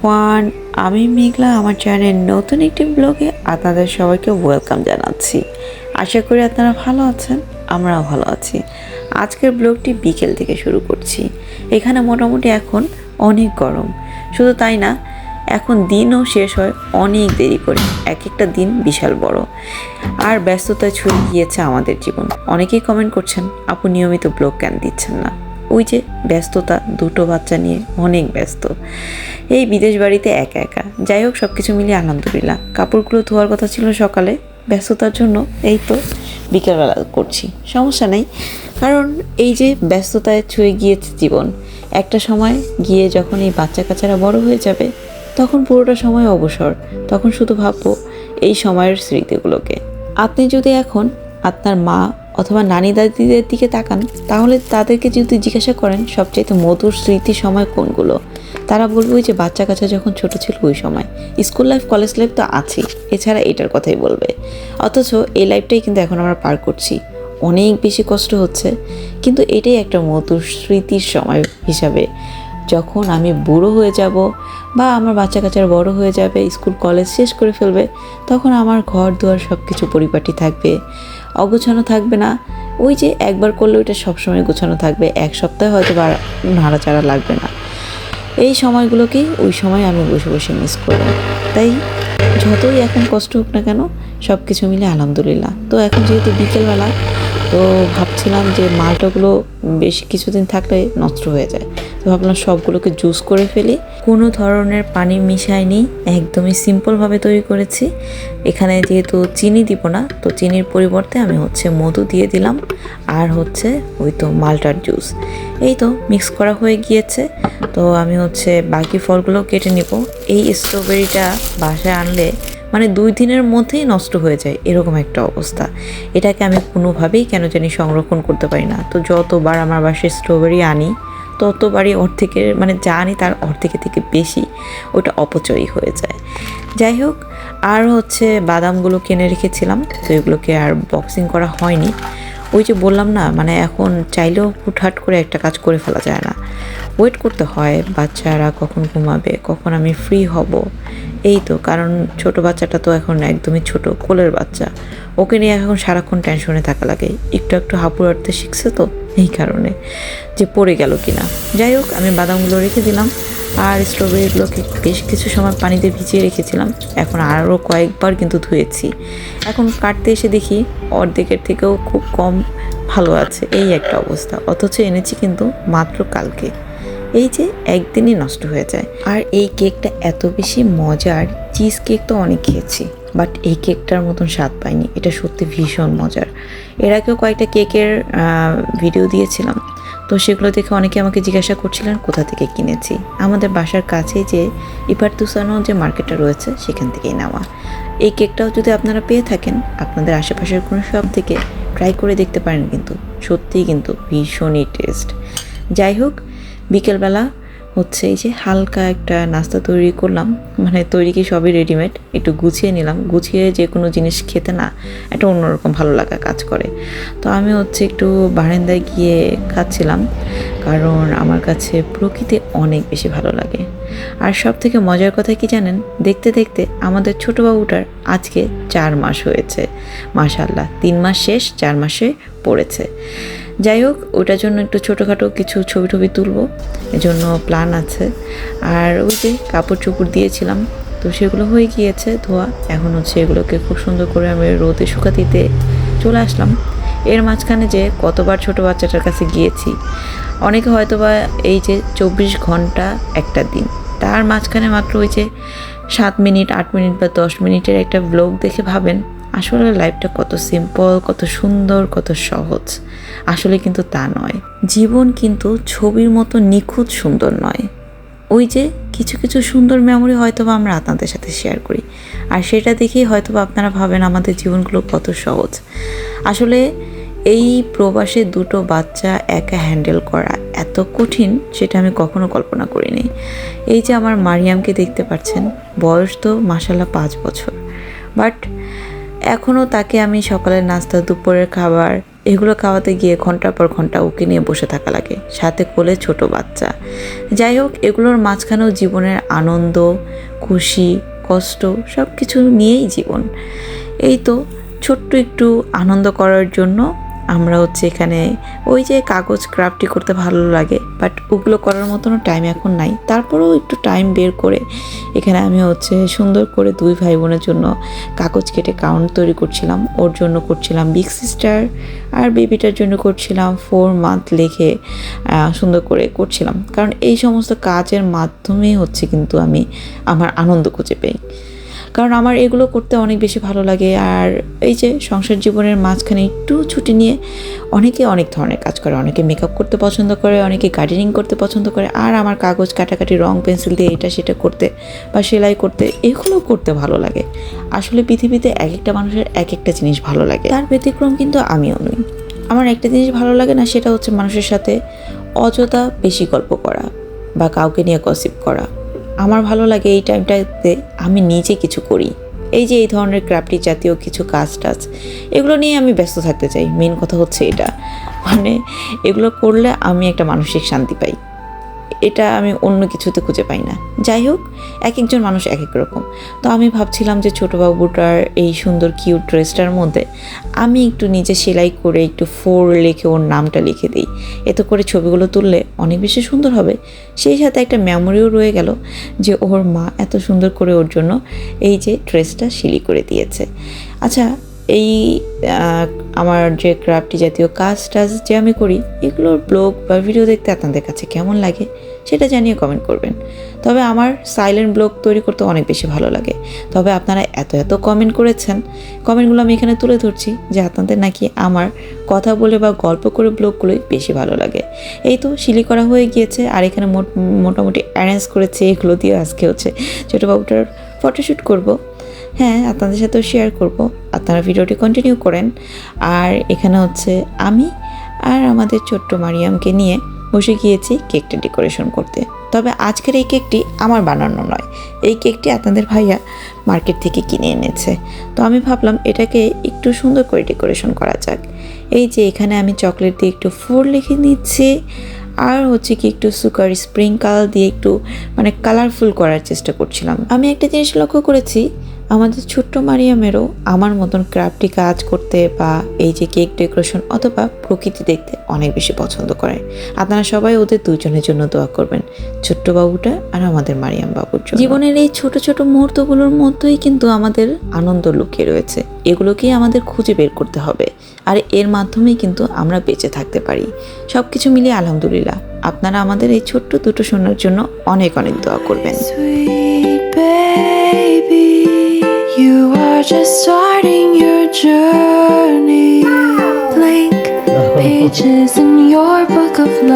Everyone, আমি মেঘলা আমার চ্যানেলের নতুন একটি ব্লগে আপনাদের সবাইকে ওয়েলকাম জানাচ্ছি। আশা করি আপনারা ভালো আছেন, আমরাও ভালো আছি। আজকের ব্লগটি বিকেল থেকে শুরু করছি। এখানে মোটামুটি এখন অনেক গরম, শুধু তাই না, এখন দিনও শেষ হয় অনেক দেরি করে, এক একটা দিন বিশাল বড়। আর ব্যস্ততায় ছড়িয়ে গিয়েছে আমাদের জীবন। অনেকেই কমেন্ট করছেন, আপু নিয়মিত ব্লগ কেন দিচ্ছেন না? ওই যে ব্যস্ততা, দুটো বাচ্চা নিয়ে অনেক ব্যস্ত, এই বিদেশ বাড়িতে একা একা। যাই হোক, সব কিছু মিলিয়ে আলহামদুলিল্লাহ। কাপড়গুলো ধোয়ার কথা ছিল সকালে, ব্যস্ততার জন্য এই তো বিকেলবেলা করছি, সমস্যা নেই। কারণ এই যে ব্যস্ততায় ছুঁয়ে গিয়েছে জীবন, একটা সময় গিয়ে যখন এই বাচ্চা কাচ্চারা বড় হয়ে যাবে, তখন পুরোটা সময় অবসর। তখন শুধু ভাববো এই সময়ের স্মৃতিগুলোকে। আপনি যদি এখন আপনার মা অথবা নানি দাদিদের দিকে তাকান, তাহলে তাদেরকে যদি জিজ্ঞাসা করেন সবচাইতে মধুর স্মৃতি সময় কোনগুলো, তারা বলবে ওই যে বাচ্চা কাচ্চা যখন ছোট ছিল ওই সময়। স্কুল লাইফ, কলেজ লাইফ তো আছেই, এছাড়া এটার কথাই বলবে। অথচ এই লাইফটাই কিন্তু এখন আমরা পার করছি, অনেক বেশি কষ্ট হচ্ছে, কিন্তু এটাই একটা মধুর স্মৃতির সময় হিসাবে। যখন আমি বুড়ো হয়ে যাব বা আমার বাচ্চা কাচ্চারা বড় হয়ে যাবে, স্কুল কলেজ শেষ করে ফেলবে, তখন আমার ঘর দুয়ার সব কিছু পরিপাটি থাকবে, অগোছানো থাকবে না। ওই যে একবার করলে ওইটা সবসময় গোছানো থাকবে, এক সপ্তাহে হয়তো বা নাড়াচাড়া লাগবে না। এই সময়গুলোকেই ওই সময় আমি বসে বসে মিস করব। তাই যতই এখন কষ্ট হোক না কেন, সব কিছু মিলে আলহামদুলিল্লাহ। তো এখন যেহেতু বিকেলবেলা, তো ভাবছিলাম যে মালটাগুলো বেশ কিছুদিন থাকলে নষ্ট হয়ে যায়, তো ভাবলাম সবগুলোকে জুস করে ফেলি। কোনো ধরনের পানি মিশাইনি, একদমই সিম্পলভাবে তৈরি করেছি। এখানে যেহেতু চিনি দিব না, তো চিনির পরিবর্তে আমি মধু দিয়ে দিলাম, আর ওই তো মালটার জুস। এই তো মিক্স করা হয়ে গিয়েছে। তো আমি বাকি ফলগুলো কেটে নিব। এই স্ট্রবেরিটা বাসায় আনলে মানে 2 দিনের মধ্যেই নষ্ট হয়ে যায়, এরকম একটা অবস্থা। এটাকে আমি কোনোভাবেই কেন জানি সংরক্ষণ করতে পারি না। তো যতবার আমার বাসায় স্ট্রবেরি আনি, ততবারই অর্ধেকের মানে যা আনি তার অর্ধেকের থেকে বেশি ওটা অপচয়ই হয়ে যায়। যাই হোক, আর বাদামগুলো কিনে রেখেছিলাম, তো এগুলোকে আর বক্সিং করা হয়নি। ওই যে বললাম না, মানে এখন চাইলেও হুটহাট করে একটা কাজ করে ফেলা যায় না, ওয়েট করতে হয় বাচ্চারা কখন ঘুমাবে, কখন আমি ফ্রি হব। এই তো, কারণ ছোট বাচ্চাটা তো এখন একদমই ছোট, কোলের বাচ্চা, ওকে নিয়ে এখন সারাক্ষণ টেনশনে থাকা লাগে। একটু একটু হাঁপুড়াতে শিখছে তো, এই কারণে যে পড়ে গেল কিনা। যাই হোক, আমি বাদামগুলো রেখে দিলাম, আর স্ট্রবেরিগুলোকে বেশ কিছু সময় পানিতে ভিজিয়ে রেখেছিলাম। এখন আরও কয়েকবার কিন্তু ধুয়েছি। এখন কাটতে এসে দেখি অর্ধেকের থেকেও খুব কম ভালো আছে, এই একটা অবস্থা। অথচ এনেছি কিন্তু মাত্র কালকে। এই যে একদিনই নষ্ট হয়ে যায়। আর এই কেকটা এত বেশি মজার, চিজ কেক তো অনেক খেয়েছি, বাট এই কেকটার মতন স্বাদ পাইনি। এটা সত্যি ভীষণ মজার। এর আগেও কয়েকটা কেকের ভিডিও দিয়েছিলাম, তো সেগুলো দেখে অনেকে আমাকে জিজ্ঞাসা করছিলেন কোথা থেকে কিনেছি। আমাদের বাসার কাছেই যে ইপারতুসানো যে মার্কেটটা রয়েছে, সেখান থেকেই নেওয়া। এই কেকটাও যদি আপনারা পেয়ে থাকেন আপনাদের আশেপাশের কোনো শপ থেকে, ট্রাই করে দেখতে পারেন, কিন্তু সত্যিই কিন্তু ভীষণই টেস্ট। যাই হোক, বিকেলবেলা এই যে হালকা একটা নাস্তা তৈরি করলাম, মানে তৈরি কি সবই রেডিমেড, একটু গুছিয়ে নিলাম। গুছিয়ে যে কোনো জিনিস খেতে না একটা অন্যরকম ভালো লাগা কাজ করে। তো আমি একটু বারান্দায় গিয়ে খাচ্ছিলাম, কারণ আমার কাছে প্রকৃতি অনেক বেশি ভালো লাগে। আর সব থেকে মজার কথা কি জানেন, দেখতে দেখতে আমাদের ছোটো বাবুটার আজকে 4 মাস হয়েছে। মাশাআল্লাহ, 3 মাস শেষ, 4 মাসে পড়েছে। যাই হোক, ওটার জন্য একটু ছোটোখাটো কিছু ছবি টবি তুলবো, এজন্য প্ল্যান আছে। আর ওই যে কাপড় চোপড় দিয়েছিলাম, তো সেগুলো হয়ে গিয়েছে ধোয়া। এখন এগুলোকে খুব সুন্দর করে আমি রোদে শুকাতে দিতে চলে আসলাম। এর মাঝখানে যে কতবার ছোটো বাচ্চাটার কাছে গিয়েছি। অনেকে হয়তো বা এই যে 24 ঘন্টা একটা দিন, তার মাঝখানে মাত্র ওই যে 7 মিনিট, 8 মিনিট বা 10 মিনিটের একটা ব্লগ দেখে ভাবেন আসলে লাইফটা কত সিম্পল, কত সুন্দর, কত সহজ। আসলে কিন্তু তা নয়। জীবন কিন্তু ছবির মতো নিখুঁত সুন্দর নয়। ওই যে কিছু কিছু সুন্দর মেমোরি হয়তো বা আমরা আপনাদের সাথে শেয়ার করি, আর সেটা দেখেই হয়তো বা আপনারা ভাবেন আমাদের জীবনগুলো কত সহজ। আসলে এই প্রবাসে 2টো বাচ্চা একা হ্যান্ডেল করা এত কঠিন, সেটা আমি কখনো কল্পনা করিনি। এই যে আমার মারিয়ামকে দেখতে পাচ্ছেন, বয়স তো মাশাআল্লাহ 5 বছর, বাট এখনও তাকে আমি সকালের নাস্তা, দুপুরের খাবার, এগুলো খাওয়াতে গিয়ে ঘন্টার পর ঘন্টা ওকে নিয়ে বসে থাকা লাগে, সাথে কোলে ছোট বাচ্চা। যাই হোক, এগুলোর মাঝখানেও জীবনের আনন্দ, খুশি, কষ্ট সব কিছু নিয়েই জীবন। এই তো ছোট্ট একটু আনন্দ করার জন্য আমরা এখানে ওই যে কাগজ ক্রাফটি করতে ভালো লাগে, বাট ওগুলো করার মতনও টাইম এখন নাই। তারপরেও একটু টাইম বের করে এখানে আমি সুন্দর করে 2 ভাই বোনের জন্য কাগজ কেটে কাউন্ট তৈরি করছিলাম। ওর জন্য করছিলাম বিগ সিস্টার, আর বেবিটার জন্য করছিলাম 4 মান্থ লিখে সুন্দর করে করছিলাম। কারণ এই সমস্ত কাজের মাধ্যমে কিন্তু আমি আমার আনন্দ খুঁজে পাই। কারণ আমার এগুলো করতে অনেক বেশি ভালো লাগে। আর এই যে সংসার জীবনের মাঝখানে একটু ছুটি নিয়ে অনেকে অনেক ধরনের কাজ করে, অনেকে মেকআপ করতে পছন্দ করে, অনেকে গার্ডেনিং করতে পছন্দ করে, আর আমার কাগজ কাটাকাটি, রং পেন্সিল দিয়ে এটা সেটা করতে বা সেলাই করতে, এগুলো করতে ভালো লাগে। আসলে পৃথিবীতে এক একটা মানুষের এক একটা জিনিস ভালো লাগে, তার ব্যতিক্রম কিন্তু আমিও নই। আমার একটা জিনিস ভালো লাগে না, সেটা মানুষের সাথে অযথা বেশি গল্প করা বা কাউকে নিয়ে গসিপ করা। আমার ভালো লাগে এই টাইমটাতে আমি নিজে কিছু করি। এই যে এই ধরনের ক্রাফটি জাতীয় কিছু কাজ টাজ, এগুলো নিয়ে আমি ব্যস্ত থাকতে চাই। মেন কথা এটা, এগুলো করলে আমি একটা মানসিক শান্তি পাই। এটা আমি অন্য কিছুতে খুঁজে পাই না। যাই হোক, এক একজন মানুষ এক এক রকম। তো আমি ভাবছিলাম যে ছোটো বাবুটার এই সুন্দর কিউট ড্রেসটার মধ্যে আমি একটু নিজে সেলাই করে একটু 4 লিখে ওর নামটা লিখে দিই। এতে করে ছবিগুলো তুললে অনেক বেশি সুন্দর হবে। সেই সাথে একটা মেমোরিও রয়ে গেল যে ওর মা এত সুন্দর করে ওর জন্য এই যে ড্রেসটা সিলি করে দিয়েছে। আচ্ছা, এই আমার যে ক্রাফটি জাতীয় কাজ টাজ যে আমি করি, এগুলোর ব্লগ বা ভিডিও দেখতে আপনাদের কাছে কেমন লাগে সেটা জানিয়ে কমেন্ট করবেন। তবে আমার সাইলেন্ট ব্লগ তৈরি করতে অনেক বেশি ভালো লাগে। তবে আপনারা এত কমেন্ট করেছেন, কমেন্টগুলো আমি এখানে তুলে ধরছি যে আপনাদের নাকি আমার কথা বলে বা গল্প করে ব্লগগুলোই বেশি ভালো লাগে। এই তো সিলি করা হয়ে গিয়েছে, আর এখানে মোটামুটি অ্যারেঞ্জ করেছে। এগুলো দিয়ে আজকে ছোটো বাবুটার ফটোশ্যুট করব। হ্যাঁ, আপনাদের সাথেও শেয়ার করব। আপনারা ভিডিওটি কন্টিনিউ করেন। আর এখানে আমি আর আমাদের ছোট্ট মারিয়ামকে নিয়ে বসে গিয়েছি কেকটা ডেকোরেশন করতে। তবে আজকের এই কেকটি আমার বানানো নয়, এই কেকটি আপনাদের ভাইয়া মার্কেট থেকে কিনে এনেছে। তো আমি ভাবলাম এটাকে একটু সুন্দর করে ডেকোরেশন করা যাক। এই যে এখানে আমি চকলেট দিয়ে একটু 4 লিখে নিচ্ছি, আর একটু সুগার স্প্রিঙ্কল দিয়ে একটু কালারফুল করার চেষ্টা করছিলাম। আমি একটা জিনিস লক্ষ্য করেছি, আমাদের ছোট্ট মারিয়ামেরও আমার মতন ক্রাফটি কাজ করতে বা এই যে কেক ডেকোরেশন অথবা প্রকৃতি দেখতে অনেক বেশি পছন্দ করে। আপনারা সবাই ওদের দুজনের জন্য দোয়া করবেন, ছোট্ট বাবুটা আর আমাদের মারিয়াম বাবুর জন্য। জীবনের এই ছোট ছোট মুহূর্তগুলোর মধ্যেই কিন্তু আমাদের আনন্দ লুকিয়ে রয়েছে। এগুলোকেই আমাদের খুঁজে বের করতে হবে, আর এর মাধ্যমেই কিন্তু আমরা বেঁচে থাকতে পারি। সব কিছু মিলিয়ে আলহামদুলিল্লাহ। আপনারা আমাদের এই ছোট্ট দুটো সোনার জন্য অনেক অনেক দোয়া করবেন। You are just starting your journey. Blank pages in your book of life.